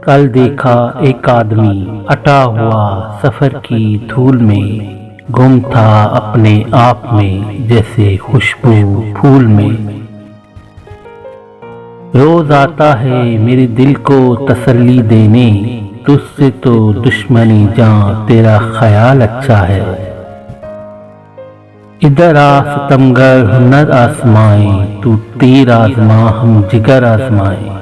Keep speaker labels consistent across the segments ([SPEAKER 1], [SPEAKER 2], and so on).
[SPEAKER 1] कल देखा एक आदमी अटा हुआ सफर की धूल में, गुम था अपने आप में जैसे खुशबू फूल में। रोज आता है मेरे दिल को तसल्ली देने, तुझसे तो दुश्मनी जान तेरा ख्याल अच्छा है। इधर आ सितमगर हुनर आजमाए, तू तीर आजमा हम जिगर आजमाए।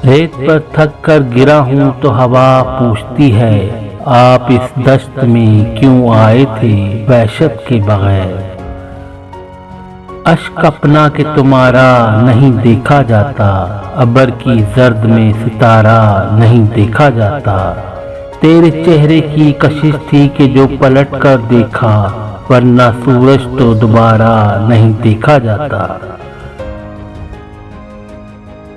[SPEAKER 1] रेत पर थक कर गिरा हूँ तो हवा पूछती है, आप इस दश्त में क्यों आए थे वहशत के बगैर। अश्क अपना के तुम्हारा नहीं देखा जाता, अबर की जर्द में सितारा नहीं देखा जाता। तेरे चेहरे की कशिश थी कि जो पलट कर देखा, वरना सूरज तो दोबारा नहीं देखा जाता।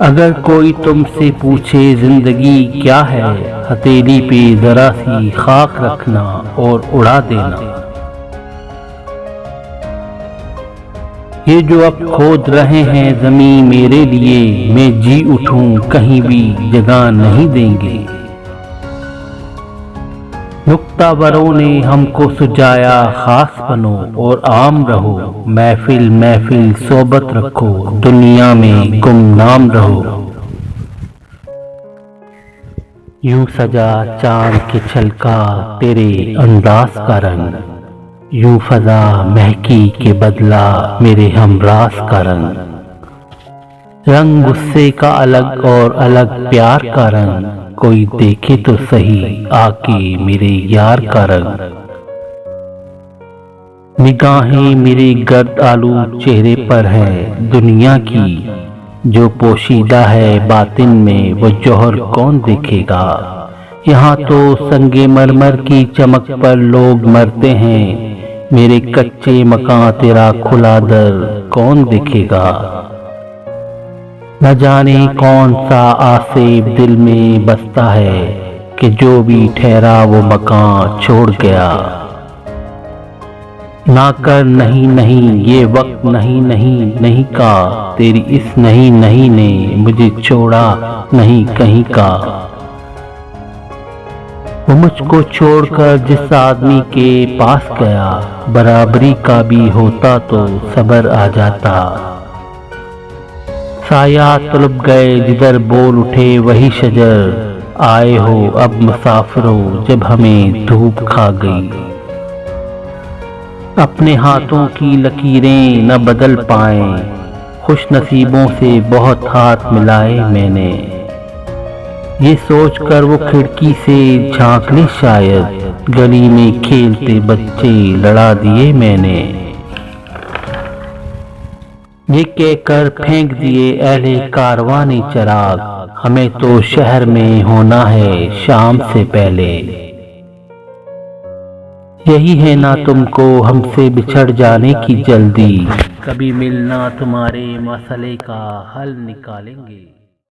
[SPEAKER 1] अगर कोई तुमसे पूछे जिंदगी क्या है, हथेली पे जरा सी खाक रखना और उड़ा देना। ये जो अब खोद रहे हैं जमीन मेरे लिए, मैं जी उठूं कहीं भी जगह नहीं देंगे। नुक्तावरों ने हमको सुझाया खास बनो और आम रहो, महफिल महफिल सोबत रखो, दुनिया में गुमनाम रहो। यूं सजा चांद के छलका तेरे अंदाज का रंग, यूं फजा महकी के बदला मेरे हमराज का रंग। रंग गुस्से का अलग और अलग प्यार का रंग, कोई देखे तो सही आके मेरे यार का रंग। निगाहें मेरे गर्द आलू चेहरे पर है दुनिया की, जो पोशीदा है बातिन में वो जौहर कौन देखेगा। यहाँ तो संगे मरमर की चमक पर लोग मरते हैं, मेरे कच्चे मकान तेरा खुला दर कौन देखेगा। न जाने कौन सा आसेब दिल में बसता है कि जो भी ठहरा वो मकान छोड़ गया। ना कर नहीं नहीं ये वक्त नहीं नहीं नहीं का, तेरी इस नहीं नहीं ने मुझे छोड़ा नहीं कहीं का। वो मुझको छोड़कर जिस आदमी के पास गया, बराबरी का भी होता तो सबर आ जाता। साया तलब गए जिधर बोल उठे वही शजर, आए हो अब मुसाफिरों जब हमें धूप खा गई। अपने हाथों की लकीरें न बदल पाए, खुश नसीबों से बहुत हाथ मिलाए मैंने। ये सोचकर वो खिड़की से झांकने शायद, गली में खेलते बच्चे लड़ा दिए मैंने। ये कहकर फेंक दिए अहले कारवां ने चिराग, हमें तो शहर में होना है शाम से पहले। यही है ना तुमको हमसे बिछड़ जाने की जल्दी, कभी मिलना तुम्हारे मसले का हल निकालेंगे।